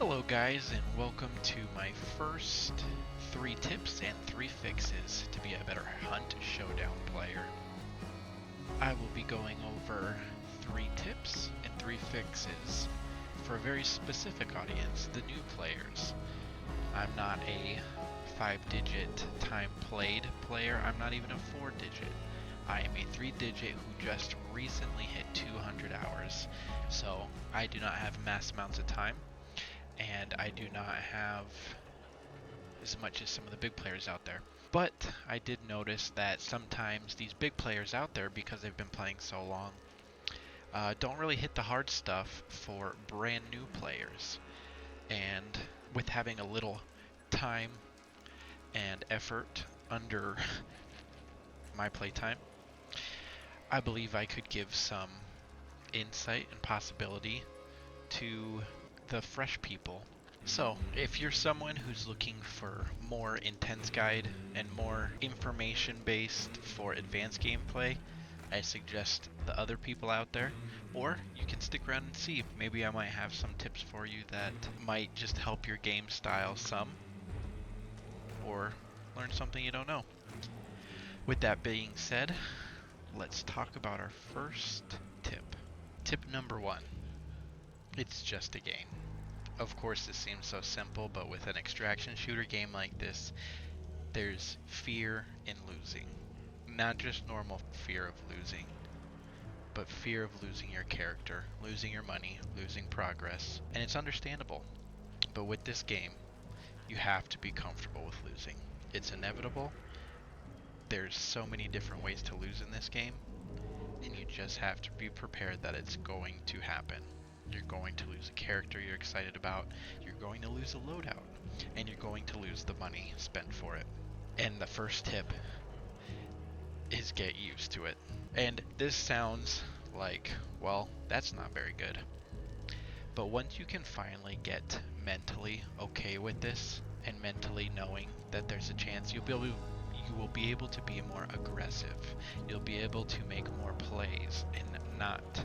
Hello guys, and welcome to my first 3 tips and 3 fixes to be a better Hunt Showdown player. I will be going over 3 tips and 3 fixes for a very specific audience, the new players. I'm not a 5-digit time played player, I'm not even a 4-digit. I am a 3-digit who just recently hit 200 hours, so I do not have mass amounts of time. And I do not have as much as some of the big players out there. But I did notice that sometimes these big players out there, because they've been playing so long, don't really hit the hard stuff for brand new players. And with having a little time and effort under my playtime, I believe I could give some insight and possibility to the fresh people. So, if you're someone who's looking for more intense guide and more information based for advanced gameplay, I suggest the other people out there, or you can stick around and see. Maybe I might have some tips for you that might just help your game style some, or learn something you don't know. With that being said, let's talk about our first tip. Tip number 1. It's just a game. Of course, this seems so simple, but with an extraction shooter game like this, there's fear in losing. Not just normal fear of losing, but fear of losing your character, losing your money, losing progress. And it's understandable. But with this game, you have to be comfortable with losing. It's inevitable. There's so many different ways to lose in this game, and you just have to be prepared that it's going to happen. You're going to lose a character you're excited about, you're going to lose a loadout, and you're going to lose the money spent for it. And the first tip is get used to it. And this sounds like, well, that's not very good. But once you can finally get mentally okay with this, and mentally knowing that there's a chance you will be able to be more aggressive. You'll be able to make more plays and not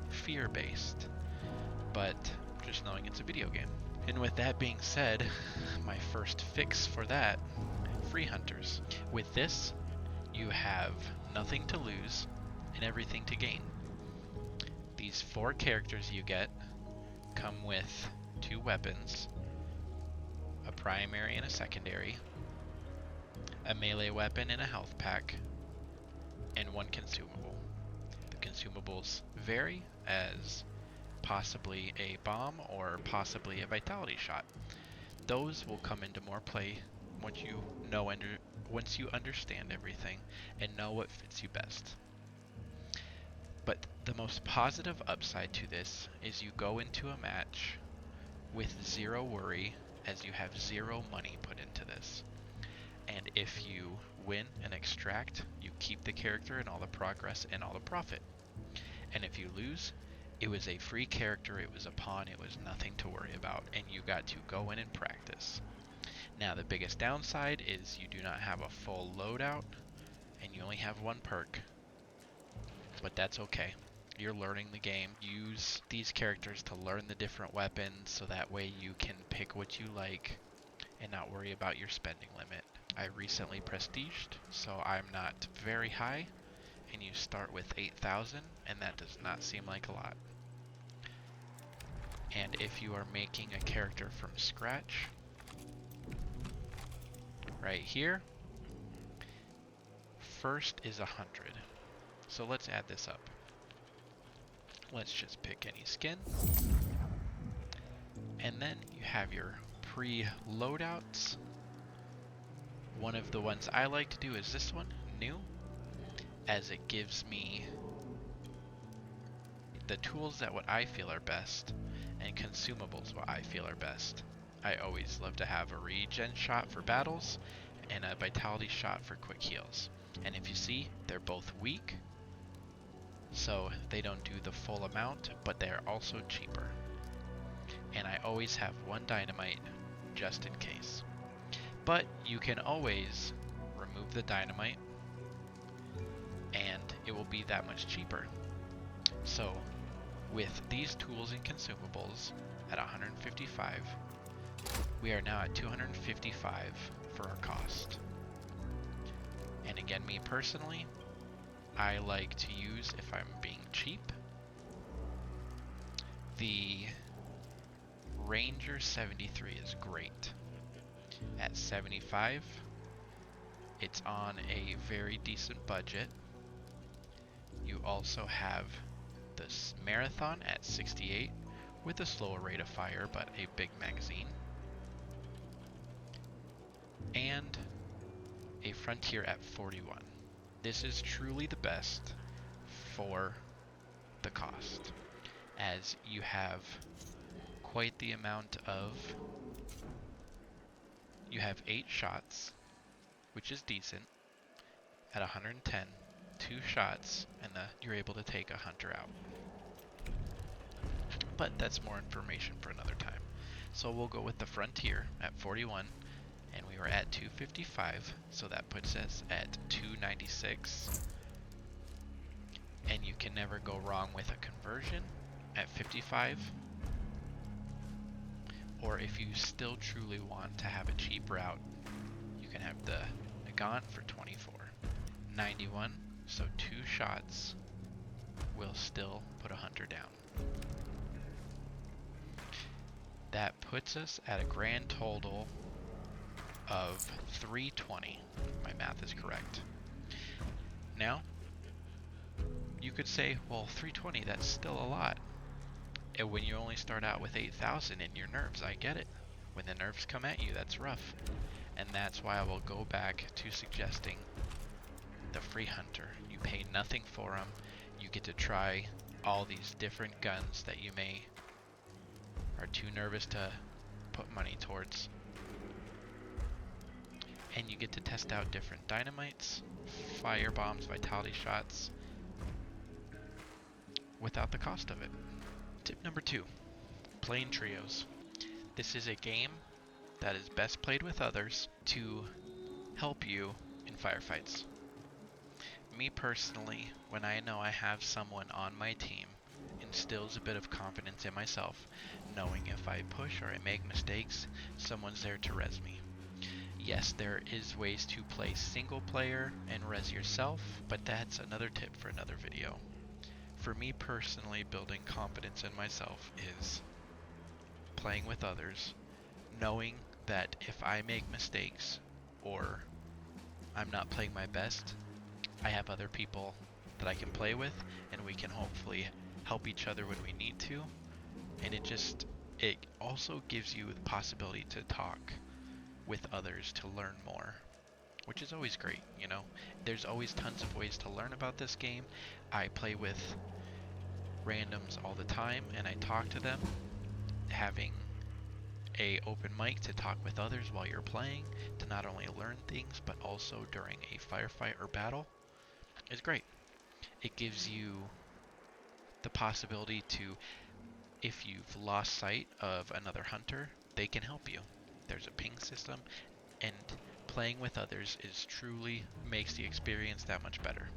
fear-based, but just knowing it's a video game. And with that being said, my first fix for that, free hunters. With this, you have nothing to lose and everything to gain. These 4 characters you get come with 2 weapons, a primary and a secondary, a melee weapon and a health pack, and 1 consumable. The consumables vary as possibly a bomb or possibly a vitality shot. Those will come into more play once you understand everything and know what fits you best. But the most positive upside to this is you go into a match with 0 worry, as you have 0 money put into this. And if you win and extract, you keep the character and all the progress and all the profit. And if you lose, it was a free character, it was a pawn, it was nothing to worry about, and you got to go in and practice. Now the biggest downside is you do not have a full loadout, and you only have 1 perk. But that's okay. You're learning the game. Use these characters to learn the different weapons, so that way you can pick what you like and not worry about your spending limit. I recently prestiged, so I'm not very high, and you start with 8,000, and that does not seem like a lot. And if you are making a character from scratch, right here, first is 100. So let's add this up. Let's just pick any skin. And then you have your pre-loadouts. One of the ones I like to do is this one, new, as it gives me the tools that what I feel are best, and consumables what I feel are best. I always love to have a regen shot for battles and a vitality shot for quick heals. And if you see, they're both weak, so they don't do the full amount, but they are also cheaper. And I always have 1 dynamite just in case. But you can always remove the dynamite and it will be that much cheaper. So With these tools and consumables at 155, we are now at 255 for our cost. And again, me personally, I like to use, if I'm being cheap, the Ranger 73 is great. At 75, it's on a very decent budget. You also have this Marathon at 68 with a slower rate of fire but a big magazine. And a Frontier at 41. This is truly the best for the cost, as you have quite the amount of... You have 8 shots, which is decent, at 110, 2 shots, and you're able to take a hunter out. But that's more information for another time. So we'll go with the Frontier at 41, and we were at 255, so that puts us at 296. And you can never go wrong with a conversion at 55. Or if you still truly want to have a cheap route, you can have the Nagant for 24. 91, so 2 shots will still put a hunter down. That puts us at a grand total of 320. My math is correct. Now, you could say, well, 320, that's still a lot. And when you only start out with 8,000 in your nerves, I get it. When the nerves come at you, that's rough. And that's why I will go back to suggesting the free hunter. You pay nothing for them. You get to try all these different guns that you may are too nervous to put money towards. And you get to test out different dynamites, fire bombs, vitality shots, without the cost of it. Tip number 2, playing trios. This is a game that is best played with others to help you in firefights. Me personally, when I know I have someone on my team, instills a bit of confidence in myself, knowing if I push or I make mistakes, someone's there to res me. Yes, there is ways to play single player and res yourself, but that's another tip for another video. For me personally, building confidence in myself is playing with others, knowing that if I make mistakes or I'm not playing my best, I have other people that I can play with, and we can hopefully help each other when we need to. And it also gives you the possibility to talk with others to learn more, which is always great, you know. There's always tons of ways to learn about this game. I play with randoms all the time, and I talk to them. Having a open mic to talk with others while you're playing, to not only learn things, but also during a firefight or battle, is great. It gives you the possibility to, if you've lost sight of another hunter, they can help you. There's a ping system, and playing with others is truly makes the experience that much better.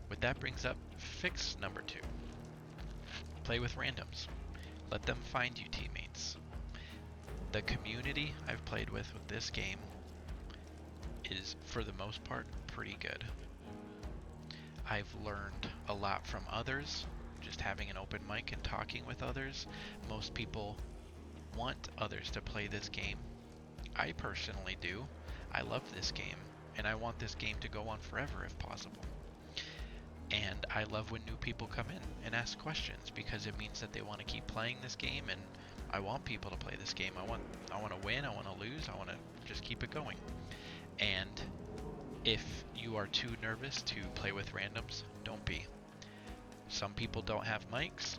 What that brings up fix number 2. Play with randoms. Let them find you teammates. The community I've played with this game is, for the most part, pretty good. I've learned a lot from others, just having an open mic and talking with others. Most people want others to play this game. I personally do. I love this game, and I want this game to go on forever if possible. And I love when new people come in and ask questions, because it means that they want to keep playing this game, and I want people to play this game. I want to win, I want to lose, I want to just keep it going. And if you are too nervous to play with randoms, don't be. Some people don't have mics.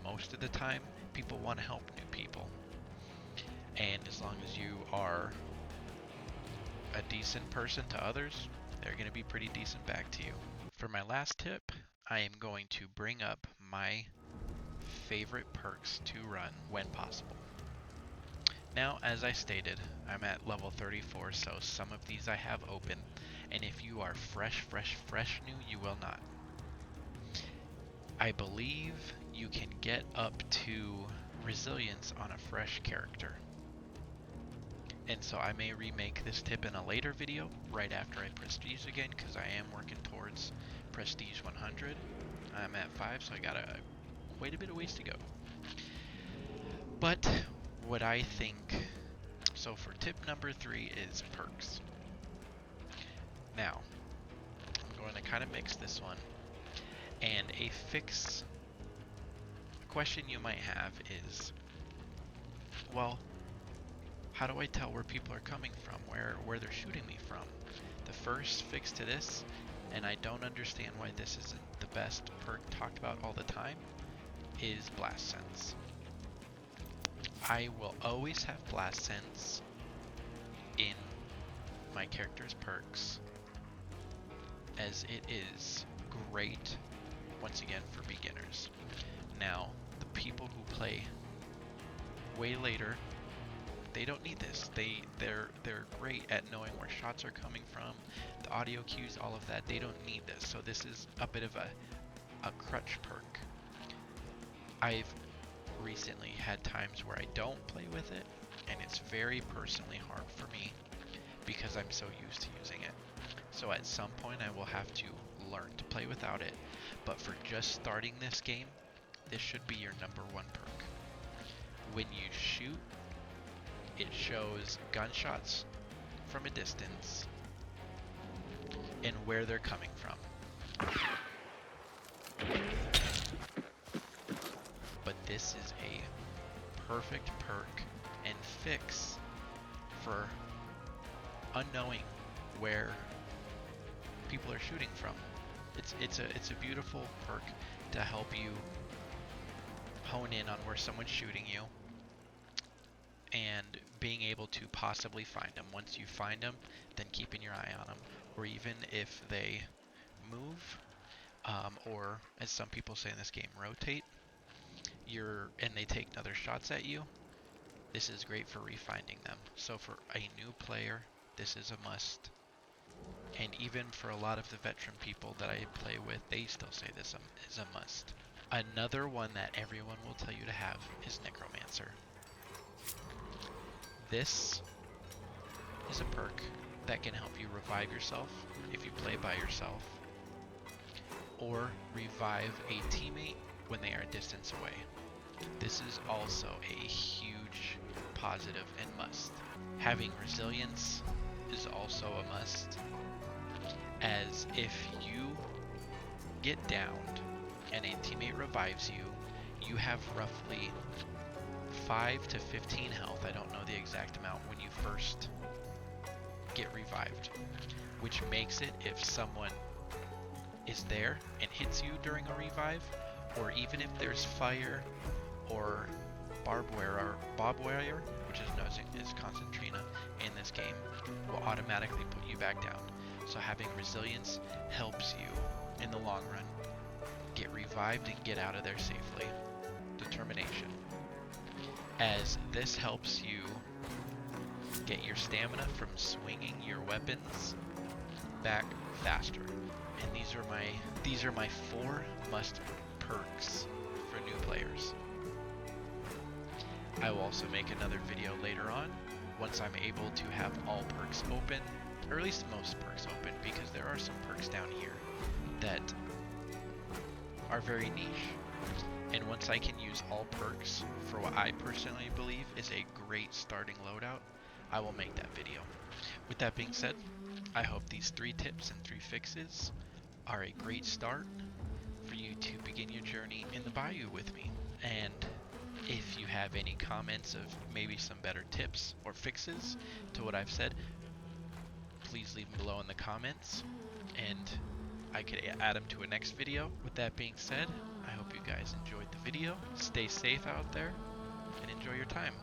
Most of the time, people want to help new people. And as long as you are a decent person to others, they're going to be pretty decent back to you. For my last tip, I am going to bring up my favorite perks to run when possible. Now, as I stated, I'm at level 34, so some of these I have open, and if you are fresh new, you will not. I believe you can get up to resilience on a fresh character. And so I may remake this tip in a later video, right after I prestige again, because I am working towards prestige 100. I'm at 5, so I got quite a bit of ways to go. But what I think, so for tip number 3 is perks. Now, I'm going to kind of mix this one, and a question you might have is, well, how do I tell where people are coming from, where they're shooting me from? The first fix to this, and I don't understand why this isn't the best perk talked about all the time, is Blast Sense. I will always have Blast Sense in my character's perks, as it is great, once again, for beginners. Now, the people who play way later, they don't need this. They're great at knowing where shots are coming from, the audio cues, all of that. They don't need this. So this is a bit of a crutch perk. I've recently had times where I don't play with it, and it's very personally hard for me because I'm so used to using it. So at some point I will have to learn to play without it, but for just starting this game, this should be your number 1 perk. When you shoot, it shows gunshots from a distance and where they're coming from. But this is a perfect perk and fix for unknowing where people are shooting from. It's a beautiful perk to help you hone in on where someone's shooting you and being able to possibly find them. Once you find them, then keeping your eye on them, or even if they move, or as some people say in this game, rotate, and they take other shots at you, this is great for refinding them. So for a new player, this is a must. And even for a lot of the veteran people that I play with, they still say this is a must. Another one that everyone will tell you to have is Necromancer. This is a perk that can help you revive yourself if you play by yourself, or revive a teammate when they are a distance away. This is also a huge positive and must. Having resilience is also a must, as if you get downed and a teammate revives you, you have roughly 5 to 15 health, I don't know the exact amount, when you first get revived, which makes it, if someone is there and hits you during a revive, or even if there's fire or barbed wire, which is known as concertina in this game, will automatically put you back down. So having resilience helps you in the long run get revived and get out of there safely. Determination, as this helps you get your stamina from swinging your weapons back faster. And these are my 4 must perks for new players. I will also make another video later on once I'm able to have all perks open, or at least most perks open, because there are some perks down here that are very niche. And once I can use all perks for what I personally believe is a great starting loadout, I will make that video. With that being said, I hope these 3 tips and 3 fixes are a great start for you to begin your journey in the Bayou with me. And if you have any comments of maybe some better tips or fixes to what I've said, please leave them below in the comments, and I could add them to a next video. With that being said, I hope you guys enjoyed the video. Stay safe out there and enjoy your time.